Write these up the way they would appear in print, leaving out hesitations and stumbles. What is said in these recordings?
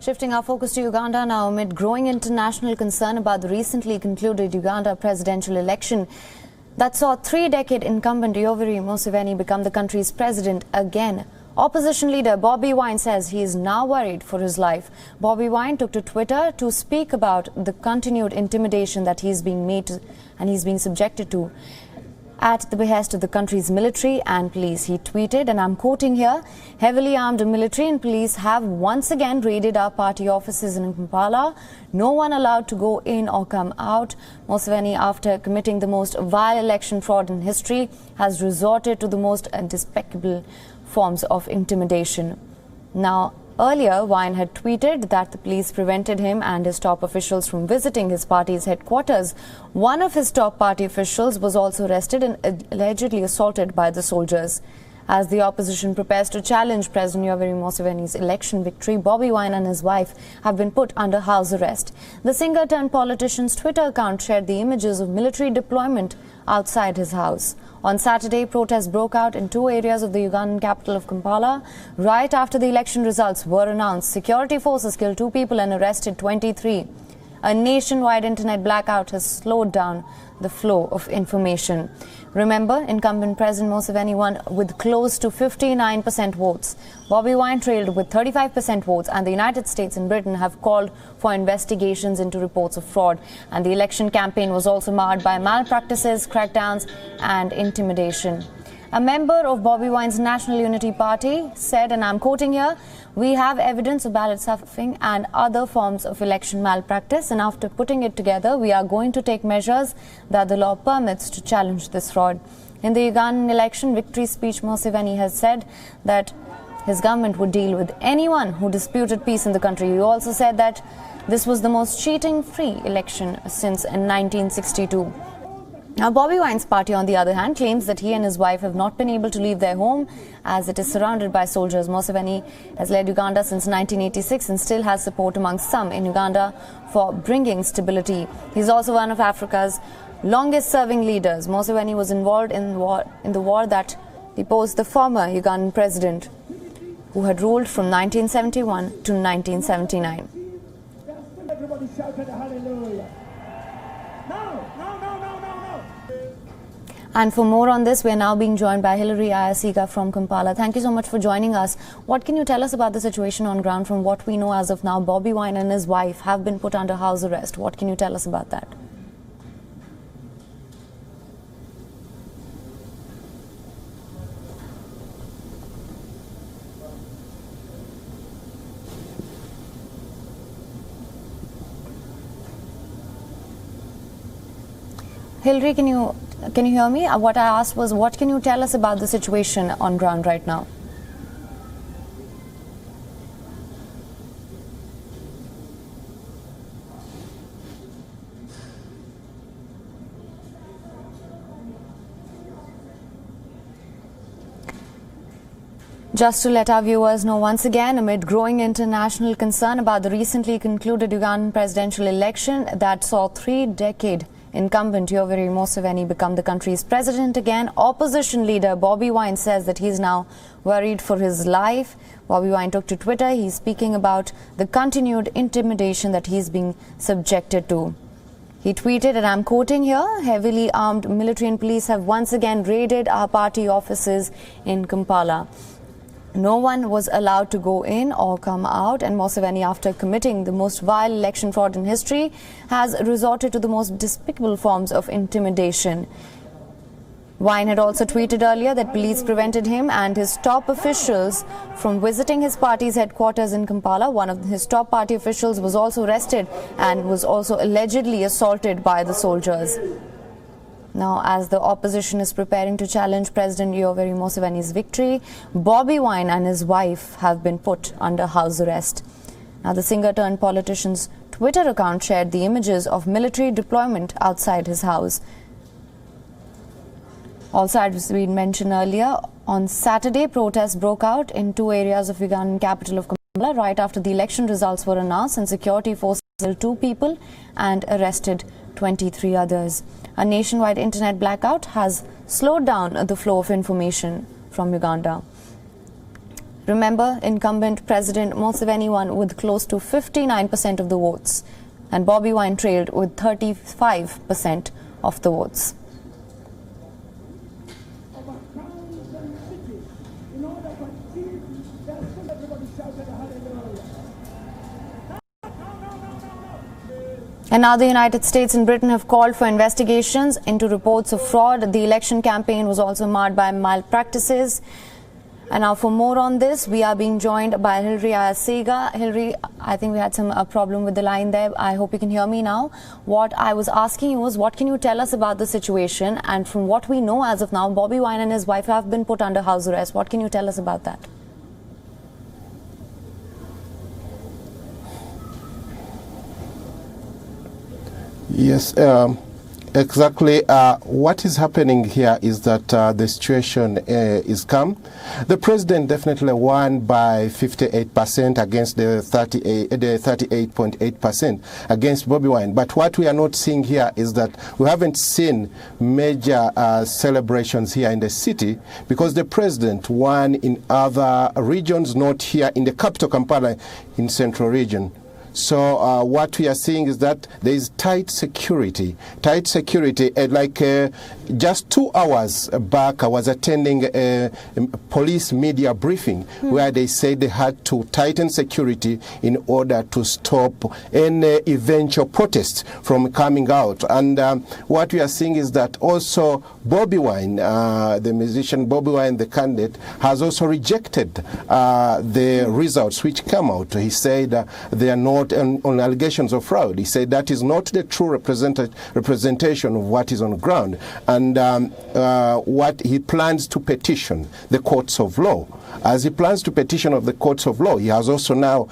Shifting our focus to Uganda now, amid growing international concern about the recently concluded Uganda Presidential Election that saw three-decade incumbent Yoweri Museveni become the country's president again. Opposition leader Bobi Wine says he is now worried for his life. Bobi Wine took to Twitter to speak about the continued intimidation that he's being subjected to at the behest of the country's military and police. He tweeted, and I'm quoting here, "Heavily armed military and police have once again raided our party offices in Kampala. No one allowed to go in or come out." Museveni, after committing the most vile election fraud in history, has resorted to the most despicable forms of intimidation. Now, earlier, Wine had tweeted that the police prevented him and his top officials from visiting his party's headquarters. One of his top party officials was also arrested and allegedly assaulted by the soldiers. As the opposition prepares to challenge President Yoweri Museveni's election victory, Bobi Wine and his wife have been put under house arrest. The singer-turned-politician's Twitter account shared the images of military deployment outside his house. On Saturday, protests broke out in two areas of the Ugandan capital of Kampala. Right after the election results were announced, security forces killed 2 people and arrested 23. A nationwide internet blackout has slowed down the flow of information. Remember, incumbent President Museveni won with close to 59% votes. Bobi Wine trailed with 35% votes, and the United States and Britain have called for investigations into reports of fraud. And the election campaign was also marred by malpractices, crackdowns, and intimidation. A member of Bobi Wine's National Unity Party said, and I'm quoting here, "We have evidence of ballot stuffing and other forms of election malpractice, and after putting it together, we are going to take measures that the law permits to challenge this fraud." In the Ugandan election victory speech, Museveni has said that his government would deal with anyone who disputed peace in the country. He also said that this was the most cheating-free election since 1962. Now, Bobi Wine's party, on the other hand, claims that he and his wife have not been able to leave their home as it is surrounded by soldiers. Museveni has led Uganda since 1986 and still has support among some in Uganda for bringing stability. He's also one of Africa's longest-serving leaders. Museveni was involved in the war that deposed the former Ugandan president, who had ruled from 1971 to 1979. Everybody shouted hallelujah. No. And for more on this, we are now being joined by Hilary Ayasiga from Kampala. Thank you so much for joining us. What can you tell us about the situation on ground? From what we know as of now, Bobi Wine and his wife have been put under house arrest. What can you tell us about that? Hilary, can you hear me? What I asked was, what can you tell us about the situation on ground right now? Just to let our viewers know once again, amid growing international concern about the recently concluded Ugandan presidential election that saw three-decade incumbent Yoweri Museveni become the country's president again, opposition leader Bobi Wine says that he's now worried for his life. Bobi Wine took to Twitter. He's speaking about the continued intimidation that he's being subjected to. He tweeted, and I'm quoting here, "Heavily armed military and police have once again raided our party offices in Kampala. No one was allowed to go in or come out," and Museveni, after committing the most vile election fraud in history, has resorted to the most despicable forms of intimidation. Wine had also tweeted earlier that police prevented him and his top officials from visiting his party's headquarters in Kampala. One of his top party officials was also arrested and was also allegedly assaulted by the soldiers. Now, as the opposition is preparing to challenge President Yoweri Museveni's victory, Bobi Wine and his wife have been put under house arrest. Now, the singer-turned-politician's Twitter account shared the images of military deployment outside his house. Also, as we mentioned earlier, on Saturday, protests broke out in two areas of Ugandan capital of Kampala right after the election results were announced, and security forces killed 2 people and arrested 23 others. A nationwide internet blackout has slowed down the flow of information from Uganda. Remember, incumbent President Museveni won with close to 59% of the votes, and Bobi Wine trailed with 35% of the votes. And now the United States and Britain have called for investigations into reports of fraud. The election campaign was also marred by malpractices. And now for more on this, we are being joined by Hilary Ayasega. Hilary, I think we had some problem with the line there. I hope you can hear me now. What I was asking you was, what can you tell us about the situation? And from what we know as of now, Bobi Wine and his wife have been put under house arrest. What can you tell us about that? Yes, exactly. What is happening here is that the situation is calm. The president definitely won by 58% against the 38.8% against Bobi Wine. But what we are not seeing here is that we haven't seen major celebrations here in the city, because the president won in other regions, not here in the capital Kampala, in central region. So what we are seeing is that there is tight security. Just 2 hours back, I was attending a police media briefing where they said they had to tighten security in order to stop any eventual protests from coming out. And what we are seeing is that also Bobi Wine, the musician Bobi Wine, the candidate, has also rejected the results which come out. He said they are not on allegations of fraud. He said that is not the true representation of what is on the ground. And what he plans to petition the courts of law. As he plans to petition of the courts of law, he has also now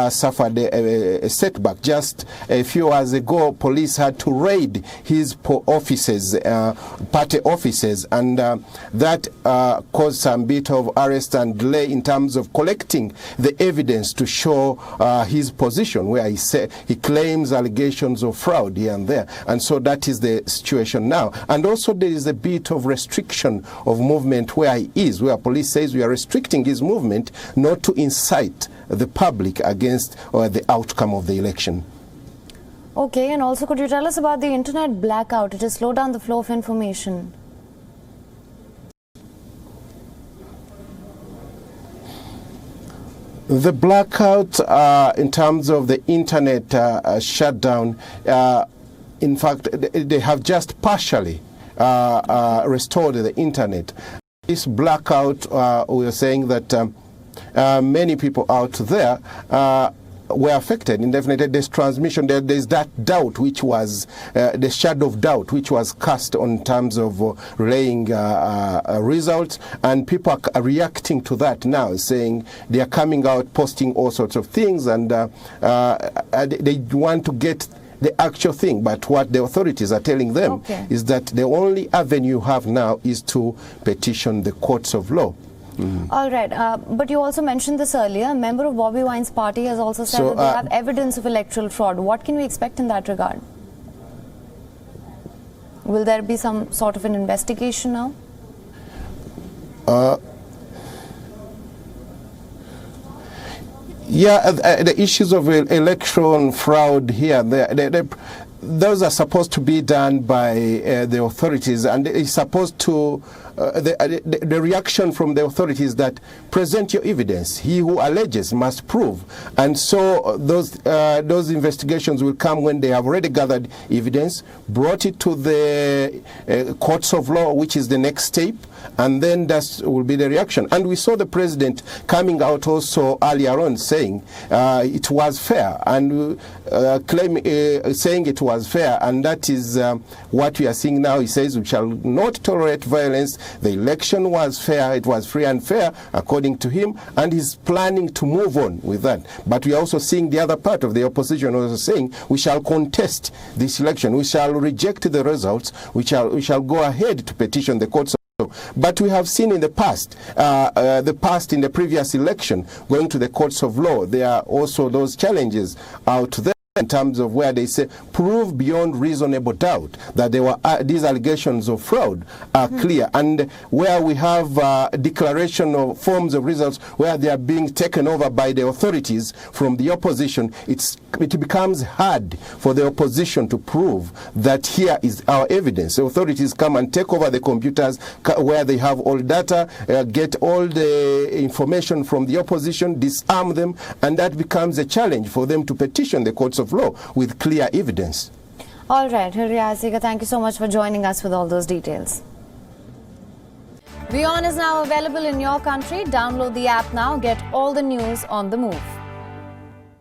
suffered a setback. Just a few hours ago, police had to raid his offices, party offices, and that caused some bit of arrest and delay in terms of collecting the evidence to show his position, where he claims allegations of fraud here and there. And so that is the situation now. And also there is a bit of restriction of movement where he is, where police says we are restricting his movement not to incite the public against the outcome of the election. Okay, and also could you tell us about the internet blackout? It has slowed down the flow of information. The blackout in terms of the internet shutdown, in fact, they have just partially restored the internet. This blackout, we are saying that many people out there were affected. Indefinitely, there's transmission. There's that doubt, which was the shadow of doubt, which was cast on terms of relaying results, and people are reacting to that now, saying they are coming out, posting all sorts of things, and they want to get the actual thing. But what the authorities are telling them is that the only avenue you have now is to petition the courts of law. All right, but you also mentioned this earlier. A member of Bobi Wine's party has also said that they have evidence of electoral fraud. What can we expect in that regard? Will there be some sort of an investigation now? Yeah, the issues of election fraud here, those are supposed to be done by the authorities, and it's supposed to the reaction from the authorities that present your evidence. He who alleges must prove, and so those investigations will come when they have already gathered evidence, brought it to the courts of law, which is the next step, and then that will be the reaction. And we saw the president coming out also earlier on saying it was fair, and saying it was fair, and that is what we are seeing now. He says we shall not tolerate violence. The election was fair, it was free and fair, according to him, and he's planning to move on with that. But we are also seeing the other part of the opposition also saying we shall contest this election, we shall reject the results, we shall go ahead to petition the courts. But we have seen in the past, in the previous election, going to the courts of law, there are also those challenges out there. in terms of where they say prove beyond reasonable doubt that there were these allegations of fraud are clear, and where we have declaration of forms of results where they are being taken over by the authorities from the opposition, it becomes hard for the opposition to prove that here is our evidence. The authorities come and take over the computers where they have all data, get all the information from the opposition, disarm them, and that becomes a challenge for them to petition the courts of law with clear evidence. All right, Hiryasika, thank you so much for joining us with all those details. WION is now available in your country. Download the app now. Get all the news on the move.